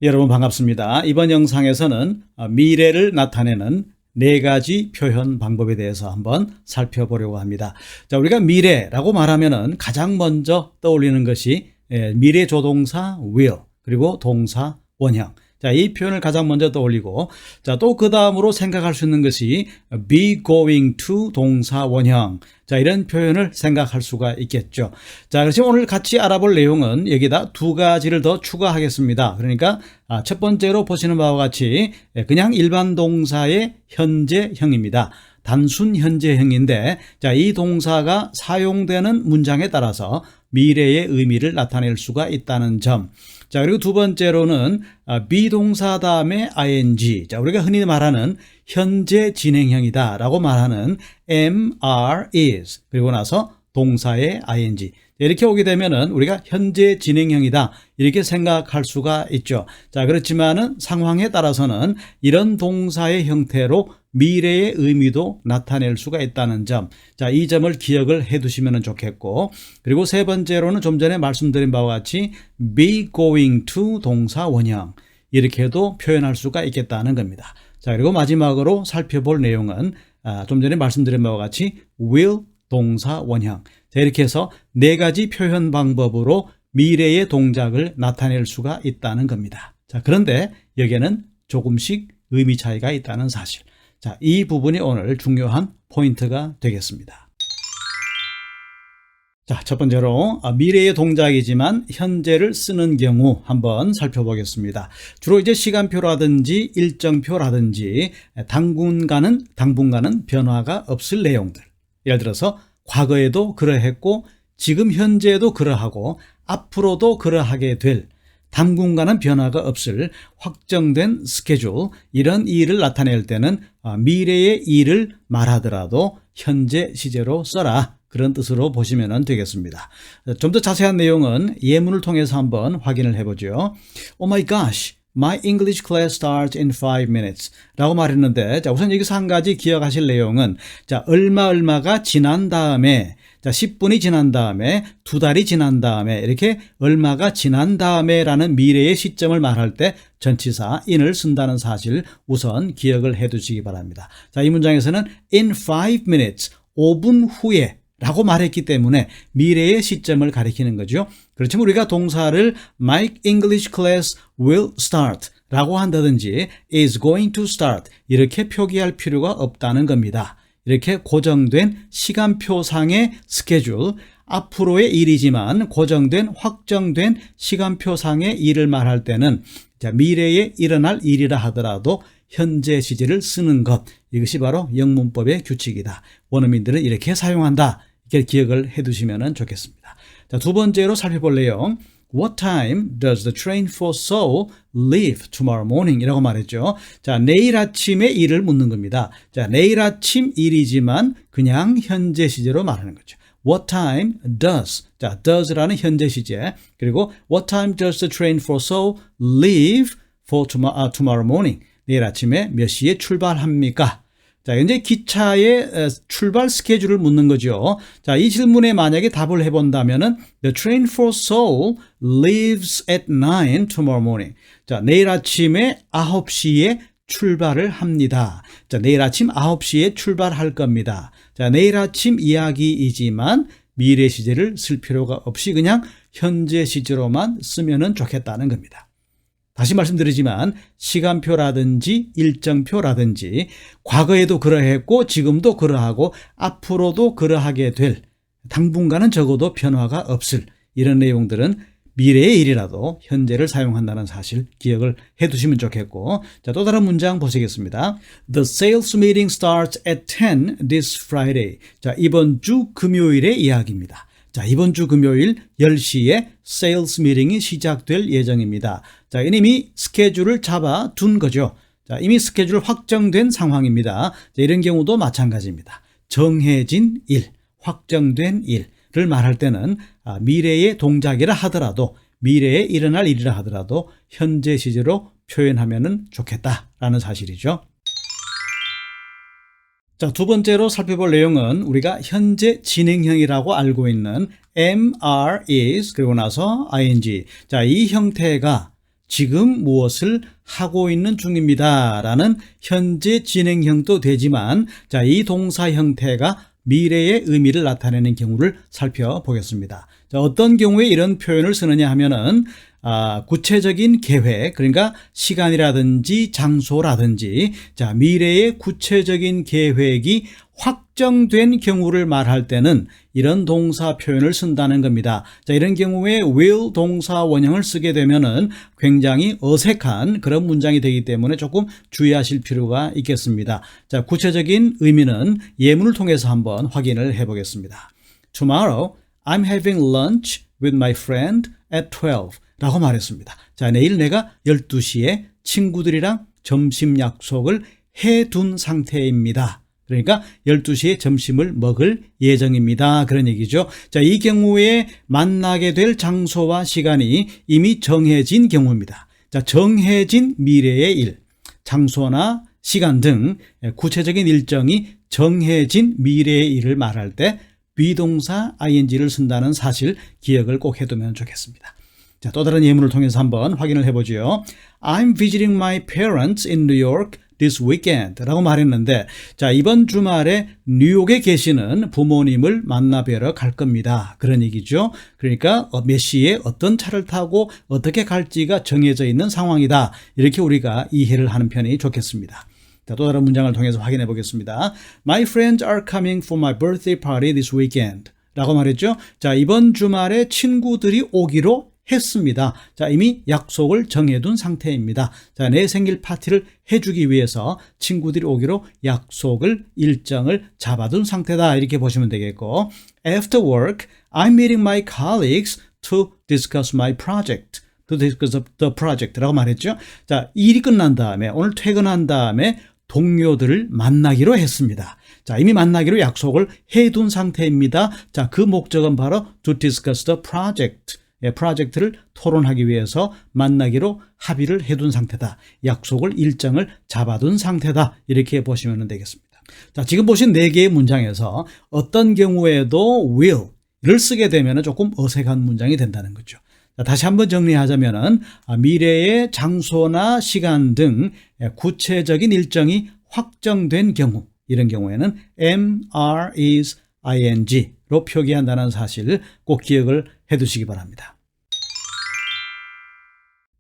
여러분 반갑습니다. 이번 영상에서는 미래를 나타내는 네 가지 표현 방법에 대해서 한번 살펴보려고 합니다. 자, 우리가 미래라고 말하면은 가장 먼저 떠올리는 것이 미래 조동사 will 그리고 동사 원형. 자, 이 표현을 가장 먼저 떠올리고, 자, 또 그 다음으로 생각할 수 있는 것이 be going to 동사 원형. 자, 이런 표현을 생각할 수가 있겠죠. 자, 그래서 오늘 같이 알아볼 내용은 여기다 두 가지를 더 추가하겠습니다. 그러니까 첫 번째로 보시는 바와 같이 그냥 일반 동사의 현재형입니다. 단순 현재형인데, 자, 이 동사가 사용되는 문장에 따라서 미래의 의미를 나타낼 수가 있다는 점. 자, 그리고 두 번째로는 비동사 다음에 ing. 자, 우리가 흔히 말하는 현재 진행형이다 라고 말하는 am, are, is. 그리고 나서 동사의 ing. 이렇게 오게 되면은 우리가 현재 진행형이다 이렇게 생각할 수가 있죠. 자, 그렇지만은 상황에 따라서는 이런 동사의 형태로 미래의 의미도 나타낼 수가 있다는 점. 자, 이 점을 기억을 해 두시면 좋겠고, 그리고 세 번째로는 좀 전에 말씀드린 바와 같이 be going to 동사 원형 이렇게도 표현할 수가 있겠다는 겁니다. 자, 그리고 마지막으로 살펴볼 내용은 좀 전에 말씀드린 바와 같이 will 동사 원형. 자, 이렇게 해서 네 가지 표현 방법으로 미래의 동작을 나타낼 수가 있다는 겁니다. 자, 그런데 여기에는 조금씩 의미 차이가 있다는 사실. 자, 이 부분이 오늘 중요한 포인트가 되겠습니다. 자, 첫 번째로 미래의 동작이지만 현재를 쓰는 경우 한번 살펴보겠습니다. 주로 이제 시간표라든지 일정표라든지 당분간은 변화가 없을 내용들. 예를 들어서 과거에도 그러했고 지금 현재에도 그러하고 앞으로도 그러하게 될 당분간은 변화가 없을 확정된 스케줄, 이런 일을 나타낼 때는 미래의 일을 말하더라도 현재 시제로 써라, 그런 뜻으로 보시면 되겠습니다. 좀 더 자세한 내용은 예문을 통해서 한번 확인을 해보죠. Oh my gosh, my English class starts in 5 minutes 라고 말했는데, 자, 우선 여기서 한 가지 기억하실 내용은, 자, 얼마가 지난 다음에, 자, 10분이 지난 다음에, 2달이 지난 다음에, 이렇게 얼마가 지난 다음에 라는 미래의 시점을 말할 때 전치사 in을 쓴다는 사실 우선 기억을 해 두시기 바랍니다. 자, 이 문장에서는 in 5 minutes, 5분 후에 라고 말했기 때문에 미래의 시점을 가리키는 거죠. 그렇지만 우리가 동사를 My English class will start 라고 한다든지 is going to start 이렇게 표기할 필요가 없다는 겁니다. 이렇게 고정된 시간표상의 스케줄, 앞으로의 일이지만 고정된 확정된 시간표상의 일을 말할 때는, 자, 미래에 일어날 일이라 하더라도 현재 시제를 쓰는 것, 이것이 바로 영문법의 규칙이다. 원어민들은 이렇게 사용한다. 이렇게 기억을 해 두시면 좋겠습니다. 자, 두 번째로 살펴볼 내용. What time does the train for Seoul leave tomorrow morning? 이라고 말했죠. 자, 내일 아침에 일을 묻는 겁니다. 자, 내일 아침 일이지만 그냥 현재 시제로 말하는 거죠. What time does, 자, does라는 현재 시제, 그리고 What time does the train for Seoul leave for tomorrow morning? 내일 아침에 몇 시에 출발합니까? 자, 현재 기차의 출발 스케줄을 묻는 거죠. 자, 이 질문에 만약에 답을 해본다면은 The train for Seoul leaves at 9 tomorrow morning. 자, 내일 아침에 9시에 출발을 합니다. 자, 내일 아침 9시에 출발할 겁니다. 자, 내일 아침 이야기이지만 미래 시제를 쓸 필요가 없이 그냥 현재 시제로만 쓰면은 좋겠다는 겁니다. 다시 말씀드리지만 시간표라든지 일정표라든지 과거에도 그러했고 지금도 그러하고 앞으로도 그러하게 될, 당분간은 적어도 변화가 없을 이런 내용들은 미래의 일이라도 현재를 사용한다는 사실 기억을 해 두시면 좋겠고, 자, 또 다른 문장 보시겠습니다. The sales meeting starts at 10 this Friday. 자, 이번 주 금요일의 이야기입니다. 자, 이번 주 금요일 10시에 세일스 미팅이 시작될 예정입니다. 자, 이미 스케줄을 잡아 둔 거죠. 자, 이미 스케줄 확정된 상황입니다. 자, 이런 경우도 마찬가지입니다. 정해진 일, 확정된 일을 말할 때는 미래의 동작이라 하더라도, 미래에 일어날 일이라 하더라도 현재 시제로 표현하면 좋겠다라는 사실이죠. 자, 두 번째로 살펴볼 내용은 우리가 현재 진행형이라고 알고 있는 am, are, is 그리고 나서 ing. 자, 이 형태가 지금 무엇을 하고 있는 중입니다 라는 현재 진행형도 되지만 자, 이 동사 형태가 미래의 의미를 나타내는 경우를 살펴보겠습니다. 자, 어떤 경우에 이런 표현을 쓰느냐 하면은 구체적인 계획, 그러니까 시간이라든지 장소라든지 자, 미래의 구체적인 계획이 확정된 경우를 말할 때는 이런 동사 표현을 쓴다는 겁니다. 자, 이런 경우에 will 동사 원형을 쓰게 되면은 굉장히 어색한 그런 문장이 되기 때문에 조금 주의하실 필요가 있겠습니다. 자, 구체적인 의미는 예문을 통해서 한번 확인을 해 보겠습니다. Tomorrow I'm having lunch with my friend at 12 라고 말했습니다. 자, 내일 내가 12시에 친구들이랑 점심 약속을 해둔 상태입니다. 그러니까 12시에 점심을 먹을 예정입니다. 그런 얘기죠. 자, 이 경우에 만나게 될 장소와 시간이 이미 정해진 경우입니다. 자, 정해진 미래의 일, 장소나 시간 등 구체적인 일정이 정해진 미래의 일을 말할 때 비동사 ing를 쓴다는 사실 기억을 꼭 해두면 좋겠습니다. 자, 또 다른 예문을 통해서 한번 확인을 해보죠. I'm visiting my parents in New York this weekend 라고 말했는데 자, 이번 주말에 뉴욕에 계시는 부모님을 만나 뵈러 갈 겁니다. 그런 얘기죠. 그러니까 몇 시에 어떤 차를 타고 어떻게 갈지가 정해져 있는 상황이다. 이렇게 우리가 이해를 하는 편이 좋겠습니다. 자, 또 다른 문장을 통해서 확인해 보겠습니다. My friends are coming for my birthday party this weekend 라고 말했죠. 자, 이번 주말에 친구들이 오기로 했습니다. 자, 이미 약속을 정해둔 상태입니다. 자, 내 생일 파티를 해주기 위해서 친구들이 오기로 약속을 일정을 잡아둔 상태다. 이렇게 보시면 되겠고, After work, I'm meeting my colleagues to discuss my project. To discuss the project라고 말했죠. 자, 일이 끝난 다음에 오늘 퇴근한 다음에 동료들을 만나기로 했습니다. 자, 이미 만나기로 약속을 해둔 상태입니다. 자, 그 목적은 바로 to discuss the project. 프로젝트를 토론하기 위해서 만나기로 합의를 해둔 상태다. 약속을 일정을 잡아둔 상태다. 이렇게 보시면 되겠습니다. 자, 지금 보신 4개의 문장에서 어떤 경우에도 will를 쓰게 되면 조금 어색한 문장이 된다는 거죠. 자, 다시 한번 정리하자면은 미래의 장소나 시간 등 구체적인 일정이 확정된 경우, 이런 경우에는 am, are, is, ing로 표기한다는 사실 꼭 기억을 해두시기 바랍니다.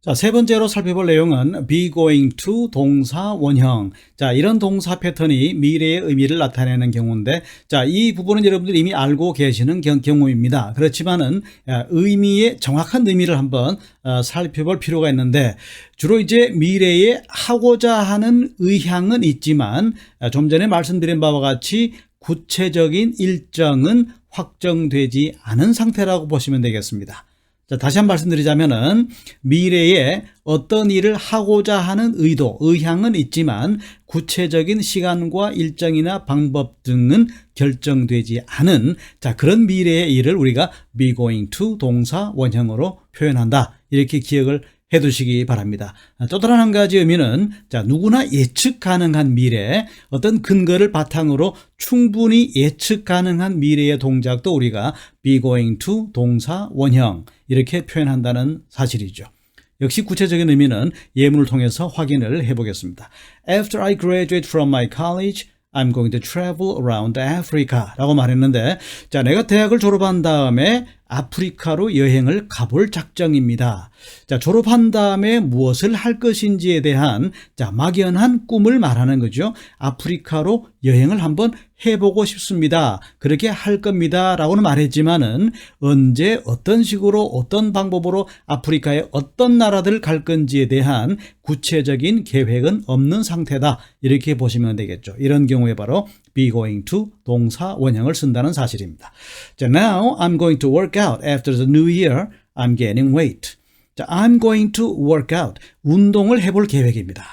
자, 세 번째로 살펴볼 내용은 be going to 동사 원형. 자, 이런 동사 패턴이 미래의 의미를 나타내는 경우인데, 자, 이 부분은 여러분들이 이미 알고 계시는 경우입니다. 그렇지만은 의미의 정확한 의미를 한번 살펴볼 필요가 있는데, 주로 이제 미래에 하고자 하는 의향은 있지만 좀 전에 말씀드린 바와 같이 구체적인 일정은 확정되지 않은 상태라고 보시면 되겠습니다. 자, 다시 한번 말씀드리자면은 미래에 어떤 일을 하고자 하는 의도, 의향은 있지만 구체적인 시간과 일정이나 방법 등은 결정되지 않은 자, 그런 미래의 일을 우리가 be going to 동사 원형으로 표현한다. 이렇게 기억을 해두시기 바랍니다. 또 다른 한 가지 의미는 자, 누구나 예측 가능한 미래, 어떤 근거를 바탕으로 충분히 예측 가능한 미래의 동작도 우리가 be going to 동사 원형 이렇게 표현한다는 사실이죠. 역시 구체적인 의미는 예문을 통해서 확인을 해보겠습니다. After I graduate from my college, I'm going to travel around Africa 라고 말했는데, 자, 내가 대학을 졸업한 다음에 아프리카로 여행을 가볼 작정입니다. 자, 졸업한 다음에 무엇을 할 것인지에 대한 자, 막연한 꿈을 말하는 거죠. 아프리카로 여행을 한번 해보고 싶습니다. 그렇게 할 겁니다. 라고는 말했지만은 언제 어떤 식으로 어떤 방법으로 아프리카의 어떤 나라들 갈 건지에 대한 구체적인 계획은 없는 상태다. 이렇게 보시면 되겠죠. 이런 경우에 바로 be going to 동사 원형을 쓴다는 사실입니다. 자, now I'm going to work out after the new year. I'm gaining weight. 자, I'm going to work out. 운동을 해볼 계획입니다.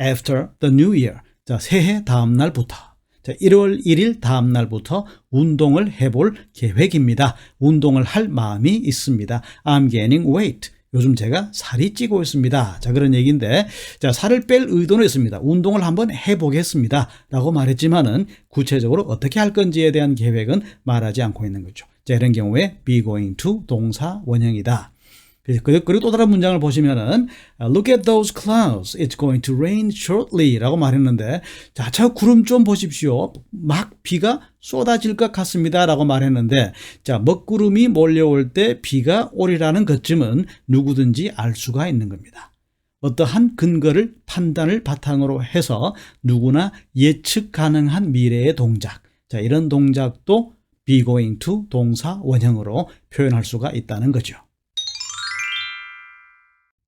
After the new year. 자, 새해 다음 날부터. 자, 1월 1일 다음 날부터 운동을 해볼 계획입니다. 운동을 할 마음이 있습니다. I'm gaining weight. 요즘 제가 살이 찌고 있습니다. 자, 그런 얘기인데, 자, 살을 뺄 의도는 있습니다. 운동을 한번 해보겠습니다. 라고 말했지만은 구체적으로 어떻게 할 건지에 대한 계획은 말하지 않고 있는 거죠. 자, 이런 경우에 be going to 동사 원형이다. 그리고 또 다른 문장을 보시면은 Look at those clouds. It's going to rain shortly 라고 말했는데 자, 저 구름 좀 보십시오. 막 비가 쏟아질 것 같습니다 라고 말했는데 자, 먹구름이 몰려올 때 비가 오리라는 것쯤은 누구든지 알 수가 있는 겁니다. 어떠한 근거를 판단을 바탕으로 해서 누구나 예측 가능한 미래의 동작. 자, 이런 동작도 be going to 동사 원형으로 표현할 수가 있다는 거죠.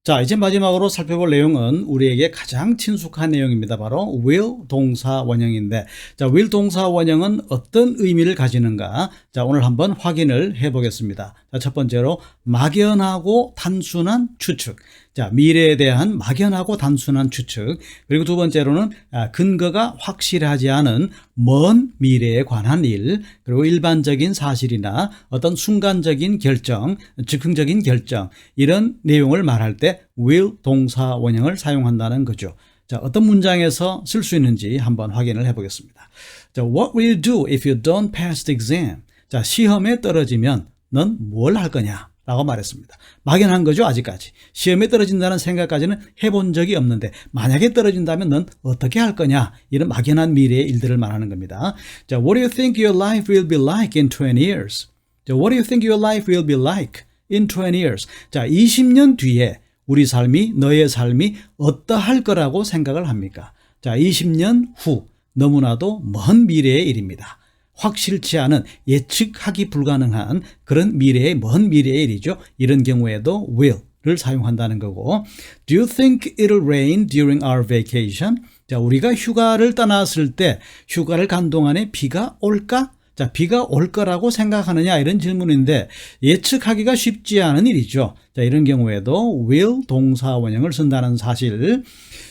자, 이제 마지막으로 살펴볼 내용은 우리에게 가장 친숙한 내용입니다. 바로 will 동사 원형인데, 자, will 동사 원형은 어떤 의미를 가지는가? 자, 오늘 한번 확인을 해 보겠습니다. 자, 첫 번째로 막연하고 단순한 추측. 자, 미래에 대한 막연하고 단순한 추측. 그리고 두 번째로는 근거가 확실하지 않은 먼 미래에 관한 일. 그리고 일반적인 사실이나 어떤 순간적인 결정, 즉흥적인 결정. 이런 내용을 말할 때 will 동사 원형을 사용한다는 거죠. 자, 어떤 문장에서 쓸 수 있는지 한번 확인을 해 보겠습니다. 자, what will you do if you don't pass the exam? 자, 시험에 떨어지면 넌 뭘 할 거냐? 라고 말했습니다. 막연한 거죠, 아직까지. 시험에 떨어진다는 생각까지는 해본 적이 없는데 만약에 떨어진다면 넌 어떻게 할 거냐? 이런 막연한 미래의 일들을 말하는 겁니다. 자, what do you think your life will be like in 20 years? 자, what do you think your life will be like in 20 years? 자, 20년 뒤에 우리 삶이, 너의 삶이 어떠할 거라고 생각을 합니까? 자, 20년 후 너무나도 먼 미래의 일입니다. 확실치 않은 예측하기 불가능한 그런 미래의 먼 미래의 일이죠. 이런 경우에도 will를 사용한다는 거고 Do you think it'll rain during our vacation? 자, 우리가 휴가를 떠났을 때 휴가를 간 동안에 비가 올까? 자, 비가 올 거라고 생각하느냐 이런 질문인데 예측하기가 쉽지 않은 일이죠. 자, 이런 경우에도 will 동사 원형을 쓴다는 사실.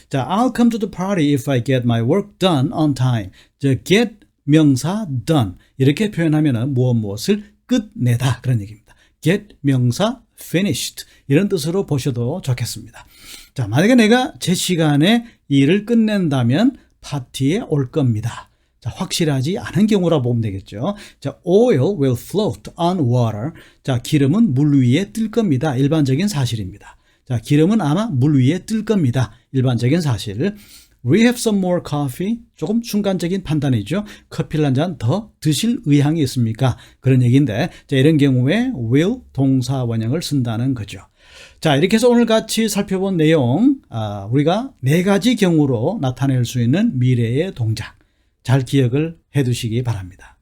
자, I'll come to the party if I get my work done on time. 자, get 명사 done 이렇게 표현하면 무엇을 끝내다 그런 얘기입니다. get 명사 finished 이런 뜻으로 보셔도 좋겠습니다. 자, 만약에 내가 제 시간에 일을 끝낸다면 파티에 올 겁니다. 자, 확실하지 않은 경우라 보면 되겠죠. 자, oil will float on water. 자, 기름은 물 위에 뜰 겁니다. 일반적인 사실입니다. 자, 기름은 아마 물 위에 뜰 겁니다. 일반적인 사실. We have some more coffee. 조금 순간적인 판단이죠. 커피를 한 잔 더 드실 의향이 있습니까? 그런 얘기인데, 자, 이런 경우에 will 동사 원형을 쓴다는 거죠. 자, 이렇게 해서 오늘 같이 살펴본 내용, 우리가 4가지 경우로 나타낼 수 있는 미래의 동작. 잘 기억을 해 두시기 바랍니다.